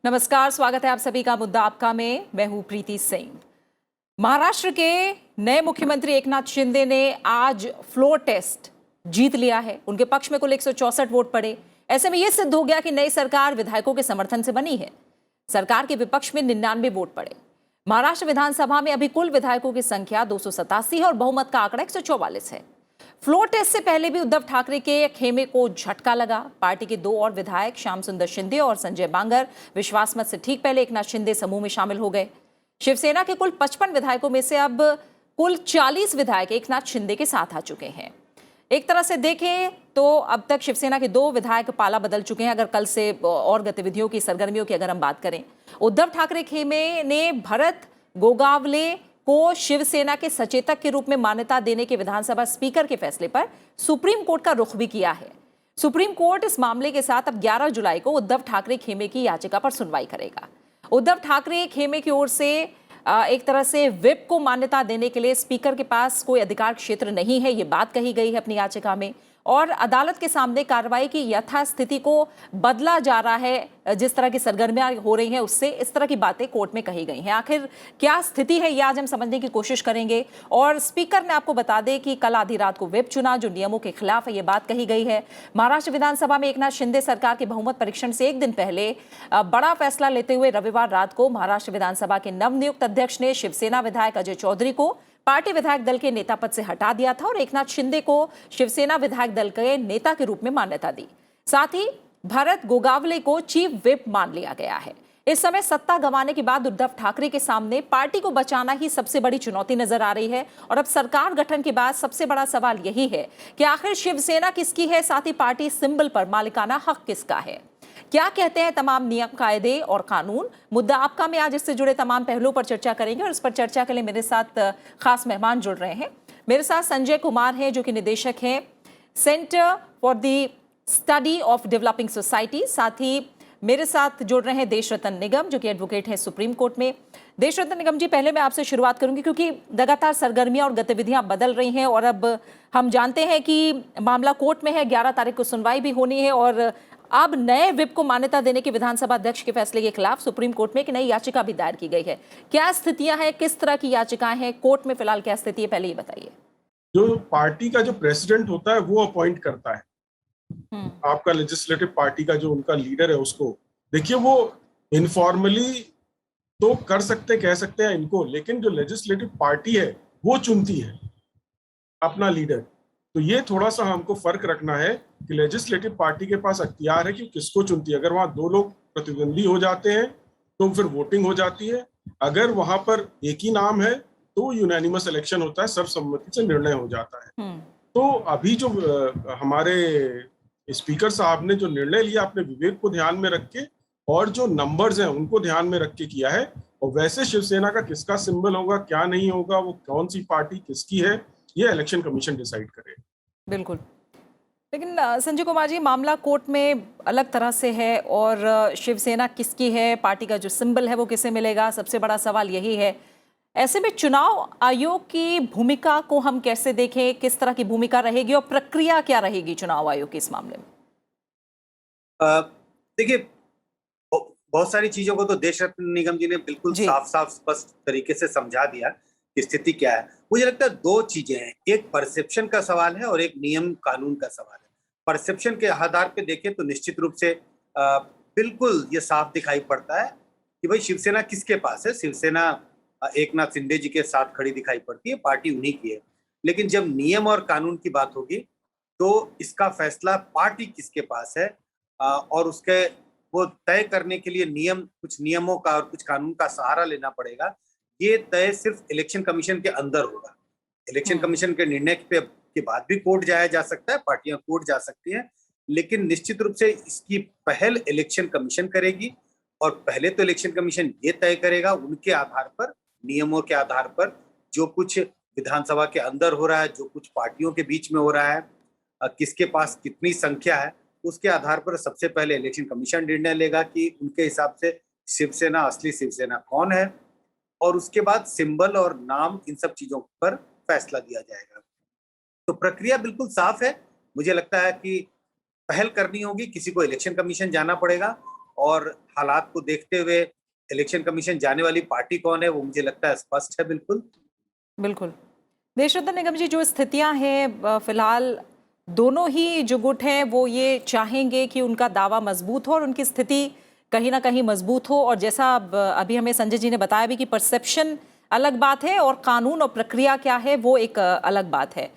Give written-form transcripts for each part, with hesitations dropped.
नमस्कार, स्वागत है आप सभी का मुद्दा आपका में। मैं हूं प्रीति सिंह। महाराष्ट्र के नए मुख्यमंत्री एकनाथ शिंदे ने आज फ्लोर टेस्ट जीत लिया है। उनके पक्ष में कुल 164 वोट पड़े। ऐसे में यह सिद्ध हो गया कि नई सरकार विधायकों के समर्थन से बनी है। सरकार के विपक्ष में 99 वोट पड़े। महाराष्ट्र विधानसभा में अभी कुल विधायकों की संख्या 287 है और बहुमत का आंकड़ा 144 है। फ्लोर टेस्ट से पहले भी उद्धव ठाकरे के खेमे को झटका लगा। पार्टी के दो और विधायक श्याम सुंदर शिंदे और संजय बांगर विश्वास मत से ठीक पहले एकनाथ शिंदे समूह में शामिल हो गए। शिवसेना के कुल 55 विधायकों में से अब कुल 40 विधायक एकनाथ शिंदे के साथ आ चुके हैं। एक तरह से देखें तो अब तक शिवसेना के दो विधायक पाला बदल चुके हैं। अगर कल से और गतिविधियों की सरगर्मियों की अगर हम बात करें, उद्धव ठाकरे खेमे ने भरत गोगावले को शिवसेना के सचेतक के रूप में मान्यता देने के विधानसभा स्पीकर के फैसले पर सुप्रीम कोर्ट का रुख भी किया है। सुप्रीम कोर्ट इस मामले के साथ अब 11 जुलाई को उद्धव ठाकरे खेमे की याचिका पर सुनवाई करेगा। उद्धव ठाकरे खेमे की ओर से एक तरह से व्हिप को मान्यता देने के लिए स्पीकर के पास कोई अधिकार क्षेत्र नहीं है, ये बात कही गई है अपनी याचिका में। और अदालत के सामने कार्रवाई की यथास्थिति को बदला जा रहा है। जिस तरह की सरगर्मियां हो रही हैं उससे इस तरह की बातें कोर्ट में कही गई हैं। आखिर क्या स्थिति है ये आज हम समझने की कोशिश करेंगे। और स्पीकर ने आपको बता दें कि कल आधी रात को व्हिप चुना जो नियमों के खिलाफ है, ये बात कही गई है। महाराष्ट्र विधानसभा में एकनाथ शिंदे सरकार के बहुमत परीक्षण से एक दिन पहले बड़ा फैसला लेते हुए रविवार रात को महाराष्ट्र विधानसभा के नवनियुक्त अध्यक्ष ने शिवसेना विधायक अजय चौधरी को पार्टी विधायक दल के नेता पद से हटा दिया था और एकनाथ शिंदे को शिवसेना विधायक दल के नेता के रूप में मान्यता दी। साथ ही भरत गोगावले को चीफ व्हिप मान लिया गया है। इस समय सत्ता गंवाने के बाद उद्धव ठाकरे के सामने पार्टी को बचाना ही सबसे बड़ी चुनौती नजर आ रही है। और अब सरकार गठन के बाद सबसे बड़ा सवाल यही है कि आखिर शिवसेना किसकी है, साथ ही पार्टी सिंबल पर मालिकाना हक किसका है। क्या कहते हैं तमाम नियम कायदे और कानून। मुद्दा आपका में आज इससे जुड़े तमाम पहलुओं पर चर्चा करेंगे और इस पर चर्चा के लिए मेरे साथ खास मेहमान जुड़ रहे हैं। मेरे साथ संजय कुमार हैं जो कि निदेशक हैं centre for the study of developing society. साथ ही मेरे साथ जुड़ रहे हैं देशरत्न निगम जो कि एडवोकेट हैं सुप्रीम कोर्ट में। देशरत्न निगम जी, पहले मैं आपसे शुरुआत करूंगी क्योंकि लगातार सरगर्मियां और गतिविधियां बदल रही हैं और अब हम जानते हैं कि मामला कोर्ट में है, 11 तारीख को सुनवाई भी होनी है और अब नए व्हिप को मान्यता देने के विधानसभा अध्यक्ष के फैसले के खिलाफ सुप्रीम कोर्ट में एक नई याचिका भी दायर की गई है। क्या स्थितियां हैं, किस तरह की याचिकाएं हैं, कोर्ट में फिलहाल क्या स्थिति है, पहले ये बताइए। जो पार्टी का जो प्रेसिडेंट होता है वो अपॉइंट करता है आपका लेजिस्लेटिव पार्टी का जो उनका लीडर है उसको। देखिए, वो इनफॉर्मली तो कर सकते, कह सकते हैं इनको, लेकिन जो लेजिस्लेटिव पार्टी है वो चुनती है अपना लीडर। तो ये थोड़ा सा हमको फर्क रखना है कि लेजिस्लेटिव पार्टी के पास अख्तियार है कि किसको चुनती है। अगर वहां दो लोग प्रतिद्वंदी हो जाते हैं तो फिर वोटिंग हो जाती है। अगर वहां पर एक ही नाम है तो यूनानिमस इलेक्शन होता है, सर्वसम्मति से निर्णय हो जाता है। तो अभी जो हमारे स्पीकर साहब ने जो निर्णय लिया अपने विवेक को ध्यान में रख के और जो नंबर्स हैं उनको ध्यान में रख के किया है। और वैसे शिवसेना का किसका सिंबल होगा, क्या नहीं होगा, वो कौन सी पार्टी किसकी है, ये इलेक्शन कमीशन डिसाइड करे। बिल्कुल, लेकिन संजय कुमार जी, मामला कोर्ट में अलग तरह से है और शिवसेना किसकी है, पार्टी का जो सिंबल है वो किसे मिलेगा, सबसे बड़ा सवाल यही है। ऐसे में चुनाव आयोग की भूमिका को हम कैसे देखें, किस तरह की भूमिका रहेगी और प्रक्रिया क्या रहेगी चुनाव आयोग की इस मामले में? देखिए, बहुत सारी चीजों को तो देशरत्न निगम जी ने बिल्कुल साफ साफ स्पष्ट तरीके से समझा दिया कि स्थिति क्या है। मुझे लगता है दो चीजें हैं, एक परसेप्शन का सवाल है और एक नियम कानून का सवाल है। परसेप्शन के आधार पे देखें तो निश्चित रूप से बिल्कुल ये साफ दिखाई पड़ता है कि भाई शिवसेना किसके पास है। शिवसेना एकनाथ शिंदे जी के साथ खड़ी दिखाई पड़ती है, पार्टी उन्हीं की है। लेकिन जब नियम और कानून की बात होगी तो इसका फैसला पार्टी किसके पास है और उसके वो तय करने के लिए कुछ नियमों का और कुछ कानून का सहारा लेना पड़ेगा। ये तय सिर्फ इलेक्शन कमीशन के अंदर होगा। इलेक्शन कमीशन के निर्णय के बाद भी कोर्ट जाया जा सकता है, पार्टियां कोर्ट जा सकती हैं, लेकिन निश्चित रूप से इसकी पहल इलेक्शन कमीशन करेगी। और पहले तो इलेक्शन कमीशन ये तय करेगा उनके आधार पर, नियमों के आधार पर, जो कुछ विधानसभा के अंदर हो रहा है, जो कुछ पार्टियों के बीच में हो रहा है, किसके पास कितनी संख्या है, उसके आधार पर सबसे पहले इलेक्शन कमीशन निर्णय लेगा कि उनके हिसाब से शिवसेना, असली शिवसेना कौन है, और उसके बाद सिंबल और नाम, इन सब चीजों पर फैसला दिया जाएगा। तो प्रक्रिया बिल्कुल साफ है। मुझे लगता है कि पहल करनी होगी, किसी को इलेक्शन कमीशन जाना पड़ेगा और हालात को देखते हुए इलेक्शन कमीशन जाने वाली पार्टी कौन है वो मुझे लगता है स्पष्ट है। बिल्कुल बिल्कुल। देशरत्न निगम जी, जो स्थितियां हैं फिलहाल, दोनों ही जो गुट हैं वो ये चाहेंगे कि उनका दावा मजबूत हो और उनकी स्थिति कहीं ना कहीं मजबूत हो। और जैसा अभी हमें संजय जी ने बताया भी कि परसेप्शन अलग बात है और कानून और प्रक्रिया क्या है वो एक अलग बात है।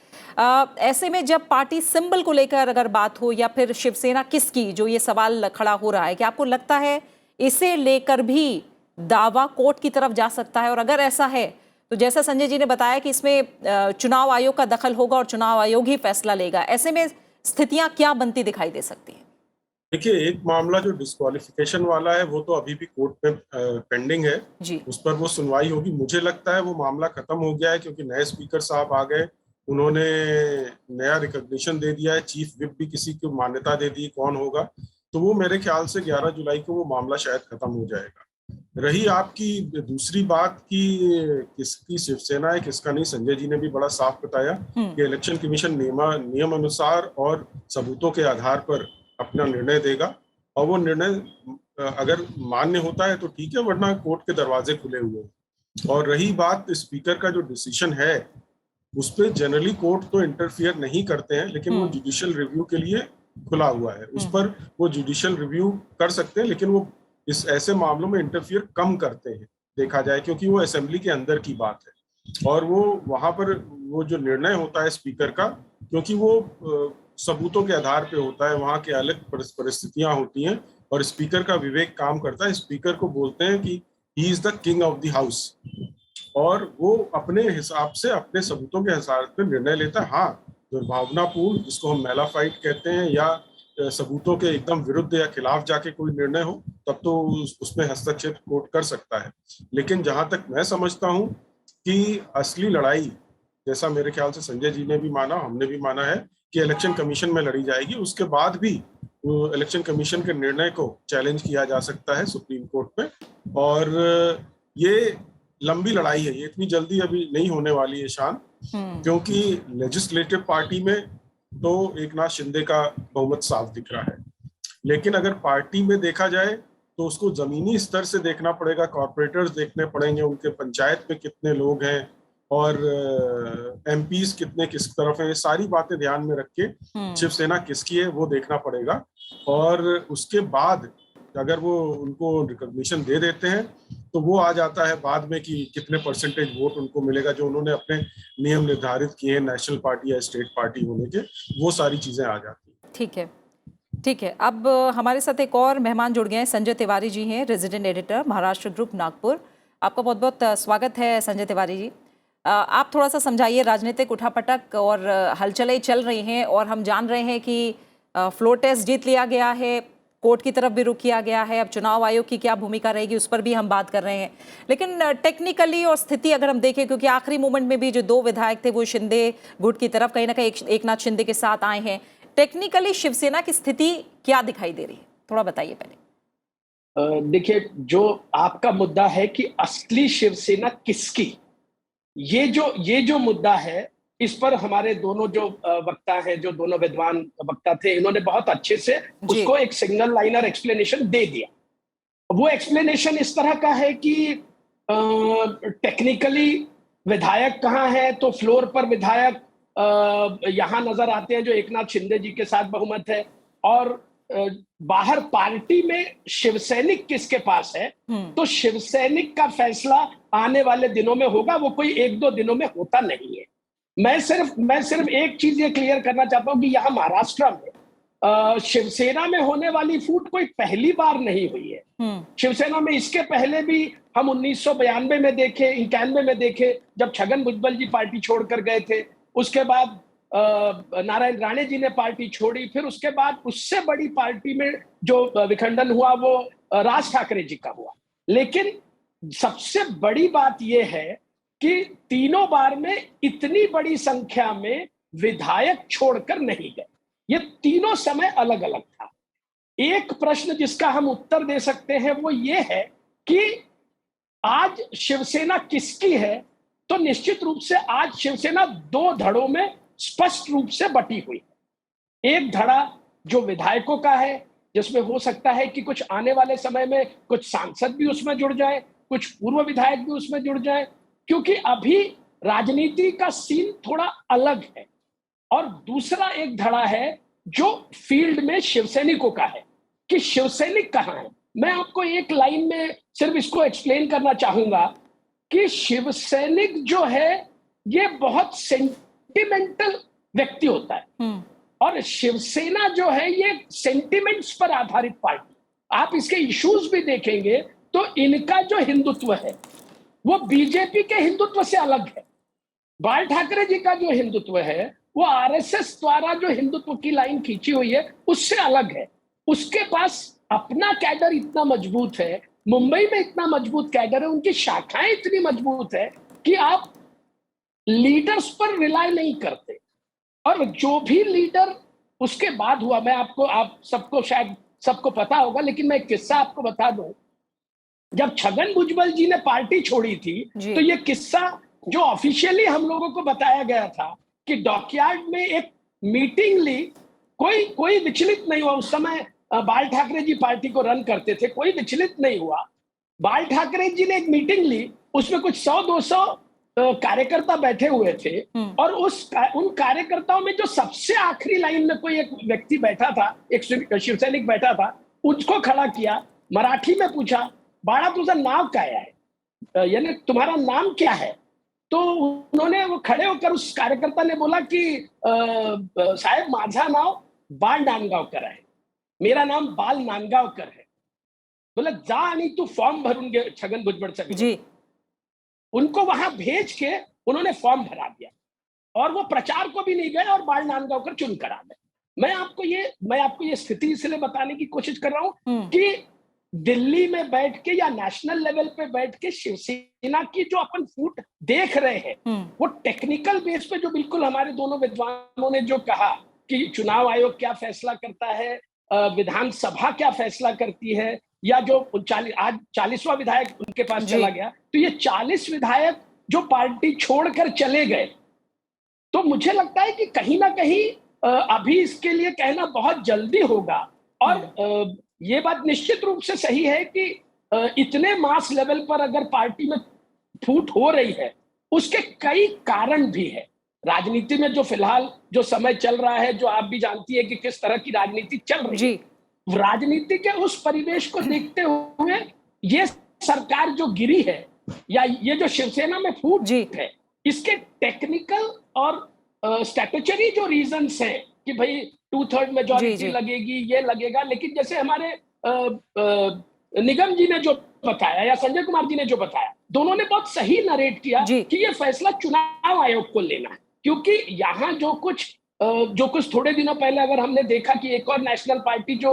ऐसे में जब पार्टी सिंबल को लेकर अगर बात हो या फिर शिवसेना किसकी, जो ये सवाल खड़ा हो रहा है, कि आपको लगता है इसे लेकर भी दावा कोर्ट की तरफ जा सकता है? और अगर ऐसा है तो जैसा संजय जी ने बताया कि इसमें चुनाव आयोग का दखल होगा और चुनाव आयोग ही फैसला लेगा, ऐसे में स्थितियां क्या बनती दिखाई दे सकती हैं? देखिए, एक मामला जो डिस्क्वालिफिकेशन वाला है वो तो अभी भी कोर्ट में पेंडिंग है जी। उस पर वो सुनवाई होगी। मुझे लगता है वो मामला खत्म हो गया है क्योंकि नए स्पीकर साहब आ गए, उन्होंने नया रिकॉग्निशन दे दिया है, चीफ विप भी किसी को मान्यता दे दी कौन होगा, तो वो मेरे ख्याल से 11 जुलाई को वो मामला शायद खत्म हो जाएगा। रही आपकी दूसरी बात की किसकी शिवसेना है किसका नहीं, संजय जी ने भी बड़ा साफ बताया कि इलेक्शन कमीशन नियम अनुसार और सबूतों के आधार पर अपना निर्णय देगा, और वो निर्णय अगर मान्य होता है तो ठीक है, वरना कोर्ट के दरवाजे खुले हुए हैं। और रही बात स्पीकर का जो डिसीजन है उस पर जनरली कोर्ट तो इंटरफियर नहीं करते हैं, लेकिन वो जुडिशियल रिव्यू के लिए खुला हुआ है, उस पर वो जुडिशियल रिव्यू कर सकते हैं, लेकिन वो इस ऐसे मामलों में इंटरफियर कम करते हैं देखा जाए, क्योंकि वो असेंबली के अंदर की बात है और वो वहां पर वो जो निर्णय होता है स्पीकर का, क्योंकि वो सबूतों के आधार पे होता है, वहां के अलग परिस्थितियां होती हैं और स्पीकर का विवेक काम करता है। स्पीकर को बोलते हैं कि he is the king of the house, और वो अपने हिसाब से अपने सबूतों के हिसाब से निर्णय लेता है। हाँ, दुर्भावनापूर्ण, जिसको हम मेलाफाइट कहते हैं, या सबूतों के एकदम विरुद्ध या खिलाफ जाके कोई निर्णय हो, तब तो उसमें हस्तक्षेप कोर्ट कर सकता है। लेकिन जहां तक मैं समझता हूं कि असली लड़ाई, जैसा मेरे ख्याल से संजय जी ने भी माना, हमने भी माना है कि इलेक्शन कमीशन में लड़ी जाएगी, उसके बाद भी इलेक्शन कमीशन के निर्णय को चैलेंज किया जा सकता है सुप्रीम कोर्ट में। और ये लंबी लड़ाई है, ये इतनी जल्दी अभी नहीं होने वाली है शान, क्योंकि लेजिस्लेटिव पार्टी में तो एकनाथ शिंदे का बहुमत साफ दिख रहा है, लेकिन अगर पार्टी में देखा जाए तो उसको जमीनी स्तर से देखना पड़ेगा, कॉर्पोरेटर्स देखने पड़ेंगे, उनके पंचायत में कितने लोग हैं और एमपीज कितने किस तरफ हैं, ये सारी बातें ध्यान में रख के शिवसेना किसकी है वो देखना पड़ेगा। और उसके बाद अगर वो उनको रिकॉग्निशन दे देते हैं तो वो आ जाता है बाद में कि कितने परसेंटेज वोट उनको मिलेगा, जो उन्होंने अपने नियम निर्धारित किए हैं नेशनल पार्टी या स्टेट पार्टी होने के, वो सारी चीजें आ जाती हैं। ठीक है, ठीक है। अब हमारे साथ एक और मेहमान जुड़ गए हैं, संजय तिवारी जी हैं, resident editor, Maharashtra group, Nagpur. आपका बहुत बहुत स्वागत है संजय तिवारी जी। आप थोड़ा सा समझाइए, राजनीतिक उठापटक और हलचलें चल रही हैं और हम जान रहे हैं कि फ्लोर टेस्ट जीत लिया गया है, कोर्ट की तरफ भी रुख किया गया है, अब चुनाव आयोग की क्या भूमिका रहेगी उस पर भी हम बात कर रहे हैं। लेकिन टेक्निकली और स्थिति अगर हम देखें, क्योंकि आखिरी मोमेंट में भी जो दो विधायक थे वो शिंदे गुट की तरफ कहीं ना कहीं एकनाथ शिंदे के साथ आए हैं, टेक्निकली शिवसेना की स्थिति क्या दिखाई दे रही है, थोड़ा बताइए पहले। देखिए, जो आपका मुद्दा है कि असली शिवसेना किसकी, ये जो मुद्दा है, इस पर हमारे दोनों जो वक्ता हैं, जो दोनों विद्वान वक्ता थे, इन्होंने बहुत अच्छे से उसको एक सिंगल लाइनर एक्सप्लेनेशन दे दिया। वो एक्सप्लेनेशन इस तरह का है कि टेक्निकली विधायक कहाँ है, तो फ्लोर पर विधायक यहां नजर आते हैं जो एकनाथ शिंदे जी के साथ बहुमत है, और बाहर पार्टी में शिवसैनिक किसके पास है, तो शिवसैनिक का फैसला आने वाले दिनों में होगा, वो कोई एक दो दिनों में होता नहीं है। मैं सिर्फ एक चीज ये क्लियर करना चाहता हूं कि यहाँ महाराष्ट्र में शिवसेना में होने वाली फूट कोई पहली बार नहीं हुई है। शिवसेना में इसके पहले भी हम 1992 में देखे, 91 में देखे, जब छगन भुजबल जी पार्टी छोड़कर गए थे, उसके बाद नारायण राणे जी ने पार्टी छोड़ी, फिर उसके बाद उससे बड़ी पार्टी में जो विखंडन हुआ वो राज ठाकरे जी का हुआ। लेकिन सबसे बड़ी बात यह है कि तीनों बार में इतनी बड़ी संख्या में विधायक छोड़कर नहीं गए, ये तीनों समय अलग अलग था। एक प्रश्न जिसका हम उत्तर दे सकते हैं वो ये है कि आज शिवसेना किसकी है, तो निश्चित रूप से आज शिवसेना दो धड़ों में स्पष्ट रूप से बटी हुई है। एक धड़ा जो विधायकों का है, जिसमें हो सकता है कि कुछ आने वाले समय में कुछ सांसद भी उसमें जुड़ जाए, कुछ पूर्व विधायक भी उसमें जुड़ जाए, क्योंकि अभी राजनीति का सीन थोड़ा अलग है। और दूसरा एक धड़ा है जो फील्ड में शिवसैनिकों का है कि शिवसैनिक कहाँ है। मैं आपको एक लाइन में सिर्फ इसको एक्सप्लेन करना चाहूंगा कि शिवसैनिक जो है ये बहुत सेंटिमेंटल व्यक्ति होता है और शिवसेना जो है ये सेंटिमेंट्स पर आधारित पार्टी। आप इसके इश्यूज भी देखेंगे तो इनका जो हिंदुत्व है वो बीजेपी के हिंदुत्व से अलग है। बाल ठाकरे जी का जो हिंदुत्व है वो आरएसएस द्वारा जो हिंदुत्व की लाइन खींची हुई है उससे अलग है। उसके पास अपना कैडर इतना मजबूत है, मुंबई में इतना मजबूत कैडर है, उनकी शाखाएं इतनी मजबूत है कि आप लीडर्स पर रिलाय नहीं करते। और जो भी लीडर उसके बाद हुआ, मैं आपको, आप सबको शायद सबको पता होगा, लेकिन मैं एक किस्सा आपको बता दूं। जब छगन भुजबल जी ने पार्टी छोड़ी थी तो ये किस्सा जो ऑफिशियली हम लोगों को बताया गया था कि डॉकयार्ड में एक मीटिंग ली, कोई विचलित नहीं हुआ। उस समय बाल ठाकरे जी पार्टी को रन करते थे, कोई विचलित नहीं हुआ। बाल ठाकरे जी ने एक मीटिंग ली, उसमें कुछ 100-200 कार्यकर्ता बैठे हुए थे और उन कार्यकर्ताओं में जो सबसे आखिरी लाइन में कोई एक व्यक्ति बैठा था, एक शिवसैनिक बैठा था, उसको खड़ा किया, मराठी में पूछा, बाळा तुझा नाव काय है, यानी तुम्हारा नाम क्या है। तो उन्होंने, वो खड़े होकर उस कार्यकर्ता ने बोला कि साहेब माझा नाव बाल नांदगावकर है, मेरा नाम बाल नांदगावकर है। बोला जा आणि तू फॉर्म भरून घे छगन भुजबळ जी। उनको वहां भेज के उन्होंने फॉर्म भरा दिया और वो प्रचार को भी नहीं गए और बाल नांदगावकर चुन कर आ गए। मैं आपको ये स्थिति इसलिए बताने की कोशिश कर रहा हूं कि दिल्ली में बैठ के या नेशनल लेवल पे बैठ के शिवसेना की जो अपन फूट देख रहे हैं वो टेक्निकल बेस पे, जो बिल्कुल हमारे दोनों विद्वानों ने जो कहा कि चुनाव आयोग क्या फैसला करता है, विधानसभा क्या फैसला करती है, या जो आज 40वां विधायक उनके पास चला गया, तो ये 40 विधायक जो पार्टी छोड़कर चले गए, तो मुझे लगता है कि कहीं ना कहीं अभी इसके लिए कहना बहुत जल्दी होगा। और ये बात निश्चित रूप से सही है कि इतने मास लेवल पर अगर पार्टी में फूट हो रही है, उसके कई कारण भी है। राजनीति में जो फिलहाल जो समय चल रहा है, जो आप भी जानती है कि किस तरह की राजनीति चल रही है, राजनीति के उस परिवेश को देखते हुए ये सरकार जो गिरी है या ये जो शिवसेना में फूट है, इसके टेक्निकल और स्टैट्यूटरी जो रीजंस हैं कि भाई 2/3 मेजॉरिटी लगेगी, ये लगेगा, लेकिन जैसे हमारे निगम जी ने जो बताया या संजय कुमार जी ने जो बताया, दोनों ने बहुत सही नरेट किया कि ये फैसला चुनाव आयोग को लेना है। क्योंकि यहाँ जो कुछ थोड़े दिनों पहले अगर हमने देखा कि एक और नेशनल पार्टी जो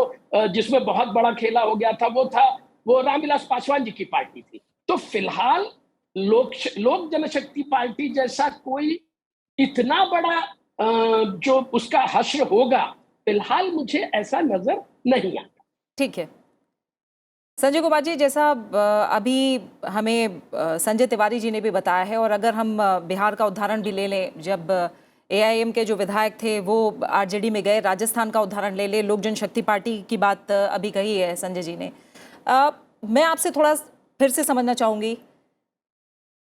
जिसमें बहुत बड़ा खेला हो गया था, वो रामविलास पासवान जी की पार्टी थी। तो फिलहाल लोक जनशक्ति पार्टी जैसा कोई इतना बड़ा जो उसका हश्र होगा, फिलहाल मुझे ऐसा नजर नहीं आता। ठीक है संजय कुमार जी, जैसा अभी हमें संजय तिवारी जी ने भी बताया है, और अगर हम बिहार का उदाहरण भी ले लें, जब एआईएम के जो विधायक थे वो आरजेडी में गए, राजस्थान का उदाहरण ले लें, लोक जनशक्ति पार्टी की बात अभी कही है संजय जी ने। मैं आपसे थोड़ा फिर से समझना चाहूँगी,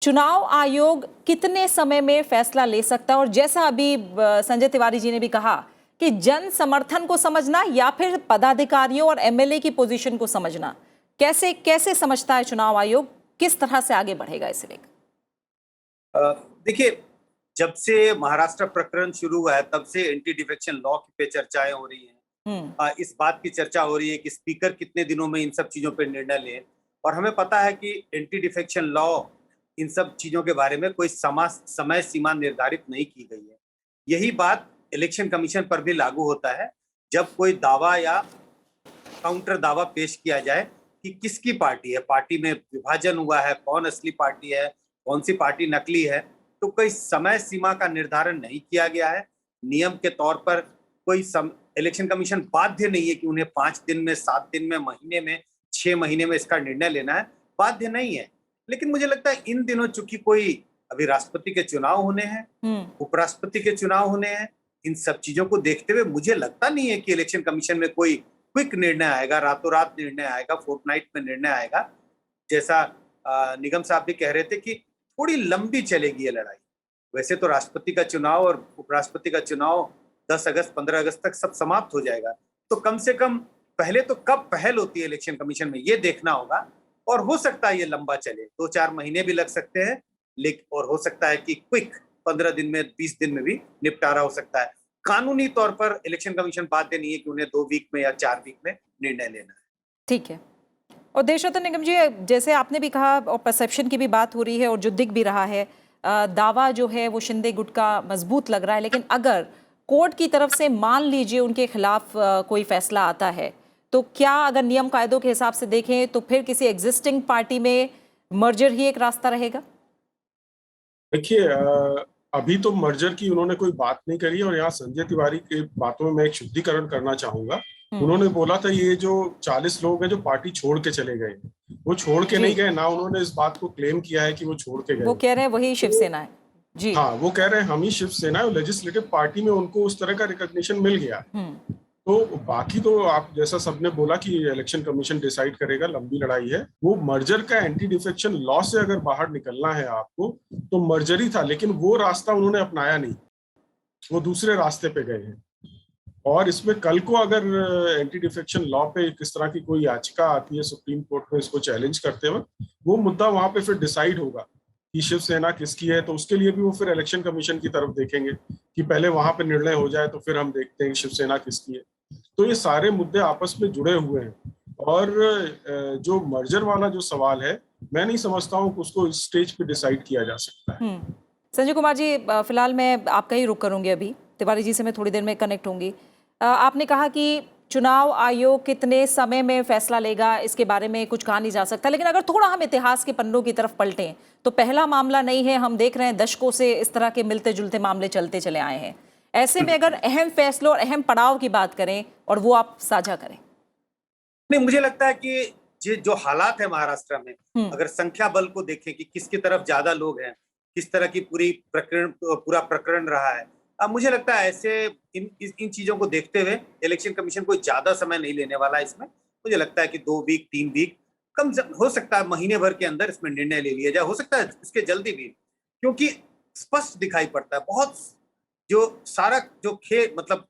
चुनाव आयोग कितने समय में फैसला ले सकता है? और जैसा अभी संजय तिवारी जी ने भी कहा कि जन समर्थन को समझना या फिर पदाधिकारियों और एमएलए की पोजीशन को समझना, कैसे समझता है चुनाव आयोग, किस तरह से आगे बढ़ेगा इसे लेकर? देखिए, जब से महाराष्ट्र प्रकरण शुरू हुआ है तब से एंटी डिफेक्शन लॉ पे चर्चाएं हो रही हैं। इस बात की चर्चा हो रही है कि स्पीकर कितने दिनों में इन सब चीजों पे निर्णय ले, और हमें पता है कि एंटी डिफेक्शन लॉ इन सब चीजों के बारे में कोई समय सीमा निर्धारित नहीं की गई है। यही बात इलेक्शन कमीशन पर भी लागू होता है। जब कोई दावा या काउंटर दावा पेश किया जाए कि किसकी पार्टी है, पार्टी में विभाजन हुआ है, कौन असली पार्टी है, कौन सी पार्टी नकली है, तो कोई समय सीमा का निर्धारण नहीं किया गया है। नियम के तौर पर कोई इलेक्शन कमीशन बाध्य नहीं है कि उन्हें 5 दिन में, 7 दिन में, महीने में, 6 महीने में इसका निर्णय लेना है, बाध्य नहीं है। लेकिन मुझे लगता है इन दिनों चूंकि कोई अभी राष्ट्रपति के चुनाव होने हैं, उपराष्ट्रपति के चुनाव होने हैं, इन सब चीजों को देखते हुए मुझे लगता नहीं है कि इलेक्शन कमीशन में कोई क्विक निर्णय आएगा, रातों रात निर्णय आएगा, फोर्टनाइट में निर्णय आएगा, जैसा निगम साहब भी कह रहे थे कि थोड़ी लंबी चलेगी ये लड़ाई। वैसे तो राष्ट्रपति का चुनाव और उपराष्ट्रपति का चुनाव 10 अगस्त 15 अगस्त तक सब समाप्त हो जाएगा, तो कम से कम पहले तो कब पहल होती है इलेक्शन कमीशन में ये देखना होगा। और हो सकता है ये लंबा चले, 2-4 महीने भी लग सकते हैं, लेकिन और हो सकता है कि क्विक 15 दिन में 20 दिन में भी निपटारा हो सकता है। कानूनी तौर पर इलेक्शन कमीशन बाध्य नहीं है कि उन्हें 2 वीक में या 4 वीक में निर्णय लेना है। ठीक है। और देशरत्न निगम जी, जैसे आपने भी कहा और परसेप्शन की भी बात हो रही है और जो दिख भी रहा है, दावा जो है वो शिंदे गुट का मजबूत लग रहा है, लेकिन अगर कोर्ट की तरफ से मान लीजिए उनके खिलाफ कोई फैसला आता है, तो क्या अगर नियम कायदों के हिसाब से देखें तो फिर किसी एग्जिस्टिंग पार्टी में मर्जर ही एक रास्ता रहेगा? देखिए, अभी तो मर्जर की उन्होंने कोई बात नहीं करी, और यहाँ संजय तिवारी की बातों में मैं एक शुद्धिकरण करना चाहूंगा। उन्होंने बोला था ये जो 40 लोग हैं जो पार्टी छोड़ के चले गए, वो छोड़ के नहीं गए ना, उन्होंने इस बात को क्लेम किया है कि वो छोड़ के गए। वो कह रहे हैं वही शिवसेना है जी। हाँ, वो कह रहे हैं हम ही शिवसेना है, लेजिस्लेटिव पार्टी में उनको उस तरह का रिकॉग्निशन मिल गया। तो बाकी तो आप जैसा सबने बोला कि इलेक्शन कमीशन डिसाइड करेगा, लंबी लड़ाई है। वो मर्जर का एंटी डिफेक्शन लॉ से अगर बाहर निकलना है आपको तो मर्जर ही था, लेकिन वो रास्ता उन्होंने अपनाया नहीं, वो दूसरे रास्ते पे गए हैं। और इसमें कल को अगर एंटी डिफेक्शन लॉ पे किस तरह की कोई याचिका आती है सुप्रीम कोर्ट में इसको चैलेंज करते हुए, वो मुद्दा वहां पे फिर डिसाइड होगा कि शिवसेना किसकी है। तो उसके लिए भी वो फिर इलेक्शन कमीशन की तरफ देखेंगे कि पहले वहां पे निर्णय हो जाए तो फिर हम देखते हैं शिवसेना किसकी है। तो ये सारे मुद्दे आपस में जुड़े हुए हैं, और जो मर्जर वाला जो सवाल है, मैं नहीं समझता हूँ कि उसको इस स्टेज पे डिसाइड किया जा सकता है। संजय कुमार जी, फिलहाल मैं आपका ही रुख करूंगी, अभी तिवारी जी से मैं थोड़ी देर में कनेक्ट होंगी। आपने कहा कि चुनाव आयोग कितने समय में फैसला लेगा इसके बारे में कुछ कहा नहीं जा सकता, लेकिन अगर थोड़ा हम इतिहास के पन्नों की तरफ पलटें तो पहला मामला नहीं है, हम देख रहे हैं दशकों से इस तरह के मिलते जुलते मामले चलते चले आए हैं। ऐसे में अगर अहम फैसलों और अहम पड़ाव की बात करें और वो आप साझा करें। नहीं, मुझे लगता है कि ये जो हालात है महाराष्ट्र में, अगर संख्या बल को देखें कि किसकी तरफ ज्यादा लोग हैं, किस तरह की पूरा प्रकरण रहा है, अब मुझे लगता है ऐसे इन चीजों को देखते हुए इलेक्शन कमीशन कोई ज्यादा समय नहीं लेने वाला है इसमें। मुझे लगता है कि 2 वीक 3 वीक कम हो सकता है, महीने भर के अंदर इसमें निर्णय ले लिया जाए। हो सकता है इसके जल्दी भी, क्योंकि स्पष्ट दिखाई पड़ता है बहुत, जो सारा जो मतलब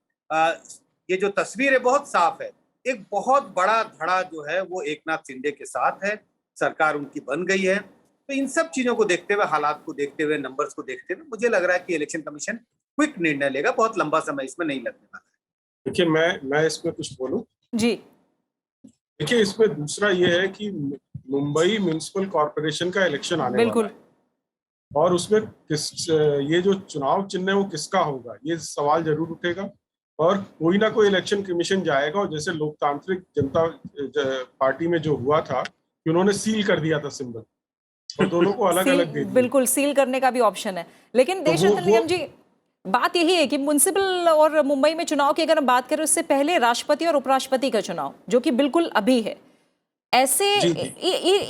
ये जो तस्वीर है बहुत साफ है। एक बहुत बड़ा धड़ा जो है वो एकनाथ शिंदे के साथ है, सरकार उनकी बन गई है। तो इन सब चीजों को देखते हुए, हालात को देखते हुए, नंबर्स को देखते हुए, मुझे लग रहा है कि इलेक्शन कमीशन क्विक निर्णय लेगा, बहुत लंबा समय इसमें नहीं लगने वाला है। देखिए, मैं इसमें कुछ बोलूं जी। देखिए, इसमें दूसरा ये है कि मुंबई म्युनिसिपल कॉर्पोरेशन का इलेक्शन आने वाला है, और उसमें ये जो चुनाव चिन्ह है वो किसका होगा, ये सवाल जरूर उठेगा। और कोई ना कोई इलेक्शन कमीशन जाएगा, और जैसे लोकतांत्रिक जनता पार्टी में जो हुआ था कि उन्होंने सील कर दिया था सिंबल, और दोनों को अलग अलग दे दिया। बिल्कुल, सील करने का भी ऑप्शन है। लेकिन देशरत्न निगम जी, बात यही है कि म्युनिसिपल और मुंबई में चुनाव की अगर हम बात करें, उससे पहले राष्ट्रपति और उपराष्ट्रपति का चुनाव जो कि बिल्कुल अभी है, ऐसे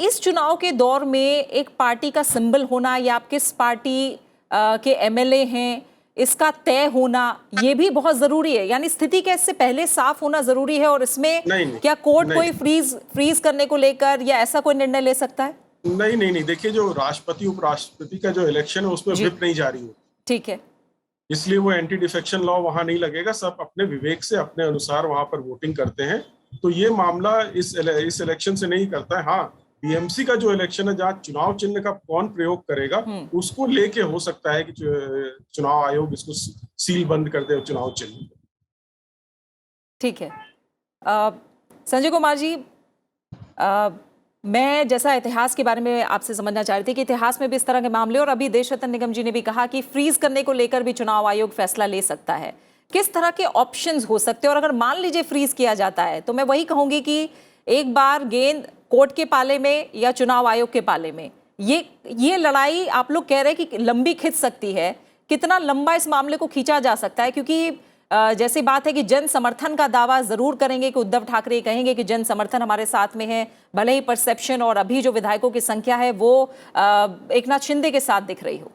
इस चुनाव के दौर में एक पार्टी का सिंबल होना या आप किस पार्टी के एमएलए हैं इसका तय होना, ये भी बहुत जरूरी है। यानी स्थिति का इससे पहले साफ होना जरूरी है। और इसमें क्या कोर्ट कोई फ्रीज करने को लेकर या ऐसा कोई निर्णय ले सकता है? नहीं, देखिए, जो राष्ट्रपति उपराष्ट्रपति का जो इलेक्शन है उसमें व्हिप नहीं जारी हो, ठीक है, इसलिए वो एंटी डिफेक्शन लॉ वहां नहीं लगेगा। सब अपने विवेक से अपने अनुसार वहां पर वोटिंग करते हैं। तो ये मामला इस इलेक्शन से नहीं करता है। हाँ, बीएमसी का जो इलेक्शन है, जहाँ चुनाव चिन्ह का कौन प्रयोग करेगा, उसको लेके हो सकता है कि चुनाव आयोग इसको सील बंद कर दे चुनाव चिन्ह। ठीक है। संजय कुमार जी, मैं जैसा इतिहास के बारे में आपसे समझना चाह रही थी कि इतिहास में भी इस तरह के मामले, और अभी देशरत्न निगम जी ने भी कहा कि फ्रीज करने को लेकर भी चुनाव आयोग फैसला ले सकता है। किस तरह के ऑप्शंस हो सकते हैं? और अगर मान लीजिए फ्रीज किया जाता है तो मैं वही कहूंगी कि एक बार गेंद कोर्ट के पाले में या चुनाव आयोग के पाले में, ये लड़ाई आप लोग कह रहे हैं कि लंबी खिंच सकती है। कितना लंबा इस मामले को खींचा जा सकता है? क्योंकि जैसी बात है कि जन समर्थन का दावा जरूर करेंगे कि उद्धव ठाकरे कहेंगे कि जन समर्थन हमारे साथ में है, भले ही परसेप्शन और अभी जो विधायकों की संख्या है वो एकनाथ शिंदे के साथ दिख रही हो,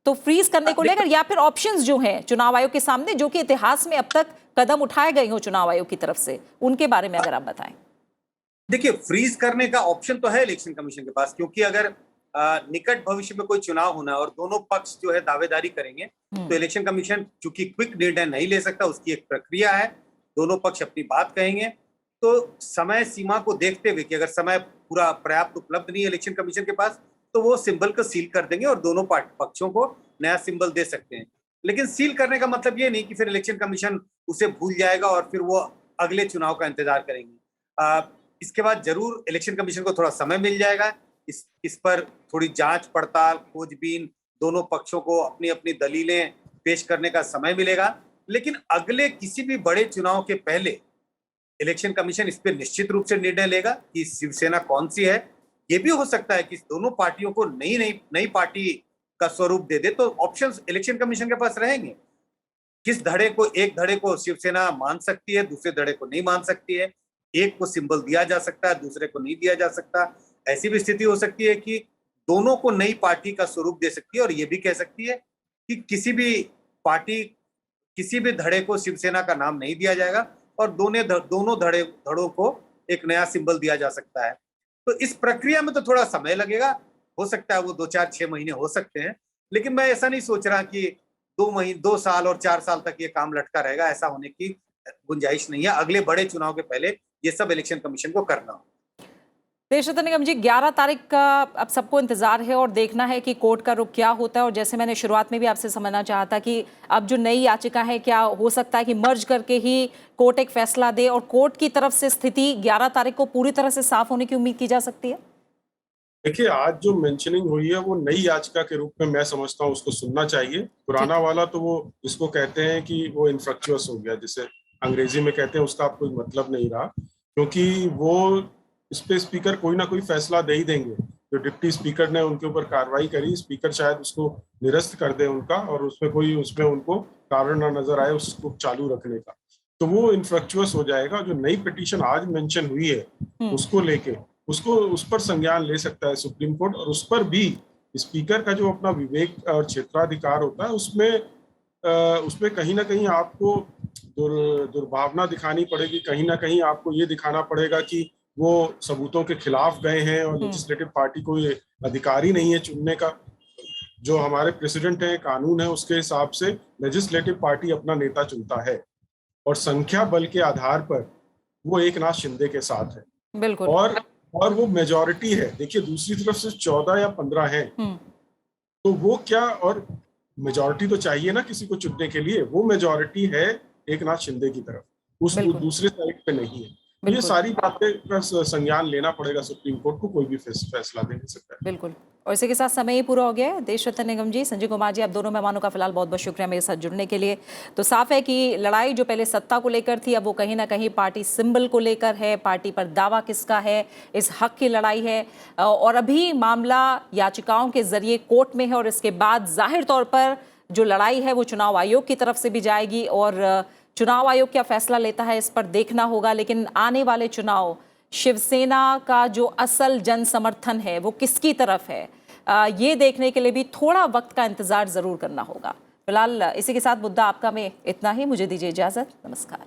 तो फ्रीज करने को लेकर या फिर ऑप्शंस जो हैं चुनाव आयोग के सामने, जो कि इतिहास में अब तक कदम उठाए गए हो चुनाव आयोग की तरफ से, उनके बारे में अगर आप बताएं। देखिए, फ्रीज करने का ऑप्शन तो है इलेक्शन कमीशन के पास, क्योंकि अगर निकट भविष्य में कोई चुनाव होना है और दोनों पक्ष जो है दावेदारी करेंगे, तो इलेक्शन कमीशन चूंकि क्विक निर्णय नहीं ले सकता, उसकी एक प्रक्रिया है, दोनों पक्ष अपनी बात कहेंगे, तो समय सीमा को देखते हुए कि अगर समय पूरा पर्याप्त उपलब्ध नहीं है इलेक्शन कमीशन के पास, तो वो सिंबल को सील कर देंगे और दोनों पक्षों को नया सिंबल दे सकते हैं। लेकिन सील करने का मतलब ये नहीं कि फिर इलेक्शन कमीशन उसे भूल जाएगा और फिर वो अगले चुनाव का इंतजार करेंगे। इसके बाद जरूर इलेक्शन कमीशन को थोड़ा समय मिल जाएगा, इस पर थोड़ी जांच पड़ताल, खोजबीन, दोनों पक्षों को अपनी अपनी दलीलें पेश करने का समय मिलेगा। लेकिन अगले किसी भी बड़े चुनाव के पहले इलेक्शन कमीशन इस पर निश्चित रूप से निर्णय लेगा कि शिवसेना कौन सी है। ये भी हो सकता है कि दोनों पार्टियों को नई पार्टी का स्वरूप दे दे, तो ऑप्शंस इलेक्शन कमीशन के पास रहेंगे। किस धड़े को, एक धड़े को शिवसेना मान सकती है, दूसरे धड़े को नहीं मान सकती है, एक को सिंबल दिया जा सकता है, दूसरे को नहीं दिया जा सकता। ऐसी भी स्थिति हो सकती है कि दोनों को नई पार्टी का स्वरूप दे सकती है और ये भी कह सकती है कि किसी भी पार्टी, किसी भी धड़े को शिवसेना का नाम नहीं दिया जाएगा और दोनों धड़ों को एक नया सिंबल दिया जा सकता है। तो इस प्रक्रिया में तो थोड़ा समय लगेगा, हो सकता है वो 2-4-6 महीने हो सकते हैं, लेकिन मैं ऐसा नहीं सोच रहा कि 2 साल और 4 साल तक ये काम लटका रहेगा। ऐसा होने की गुंजाइश नहीं है। अगले बड़े चुनाव के पहले ये सब इलेक्शन कमीशन को करना हो। देशरत्न निगम जी, 11 तारीख का अब सबको इंतजार है और देखना है कि कोर्ट का रुख क्या होता है। और जैसे मैंने शुरुआत में भी आपसे समझना चाहा था कि अब जो नई याचिका है, क्या हो सकता है कि मर्ज करके ही कोर्ट एक फैसला दे और कोर्ट की तरफ से स्थिति 11 तारीख को पूरी तरह से साफ होने की उम्मीद की जा सकती है? देखिए, आज जो मेंशनिंग हुई है वो नई याचिका के रूप में मैं समझता हूँ, उसको सुनना चाहिए। पुराना वाला तो वो इसको कहते हैं कि वो इनफ्रक्चुअस हो गया, जिसे अंग्रेजी में कहते हैं, उसका अब कोई मतलब नहीं रहा, क्योंकि वो इस पे स्पीकर कोई ना कोई फैसला दे ही देंगे। जो डिप्टी स्पीकर ने उनके ऊपर कार्रवाई करी, स्पीकर शायद उसको निरस्त कर दे उनका, और उसमें उनको कारण ना नजर आए उसको चालू रखने का, तो वो इनफ्रक्चुअस हो जाएगा। जो नई पिटीशन आज मेंशन हुई है उसको लेके उस पर संज्ञान ले सकता है सुप्रीम कोर्ट, और उस पर भी स्पीकर का जो अपना विवेक और क्षेत्राधिकार होता है उसमें कहीं ना कहीं आपको दुर्भावना दिखानी पड़ेगी। कहीं ना कहीं आपको ये दिखाना पड़ेगा कि वो सबूतों के खिलाफ गए हैं और लेजिस्लेटिव पार्टी को ये अधिकार ही नहीं है चुनने का। जो हमारे प्रेसिडेंट है, कानून है, उसके हिसाब से लेजिस्लेटिव पार्टी अपना नेता चुनता है और संख्या बल के आधार पर वो एकनाथ शिंदे के साथ है। बिल्कुल। और वो मेजॉरिटी है। देखिए, दूसरी तरफ से 14 या 15 हैं, तो वो क्या, और मेजॉरिटी तो चाहिए ना किसी को चुनने के लिए, वो मेजॉरिटी है एकनाथ शिंदे की तरफ, उस दूसरे साइड पे नहीं है। ये सारी बातें का संज्ञान लेना पड़ेगा सुप्रीम कोर्ट को, कोई भी फैसला दे सकता है। बिल्कुल। और इसी के साथ समय ही पूरा हो गया है। देशरत्न निगम जी, संजय कुमार जी, आप दोनों मेहमानों का फिलहाल बहुत बहुत शुक्रिया मेरे साथ जुड़ने के लिए। तो साफ है कि लड़ाई जो पहले सत्ता को लेकर थी, अब वो कहीं ना कहीं पार्टी सिंबल को लेकर है, पार्टी पर दावा किसका है, इस हक की लड़ाई है। और अभी मामला याचिकाओं के जरिए कोर्ट में है और इसके बाद जाहिर तौर पर जो लड़ाई है वो चुनाव आयोग की तरफ से भी जाएगी और चुनाव आयोग क्या फैसला लेता है इस पर देखना होगा। लेकिन आने वाले चुनाव, शिवसेना का जो असल जन समर्थन है वो किसकी तरफ है, ये देखने के लिए भी थोड़ा वक्त का इंतजार जरूर करना होगा। फिलहाल इसी के साथ मुद्दा आपका में इतना ही। मुझे दीजिए इजाजत। नमस्कार।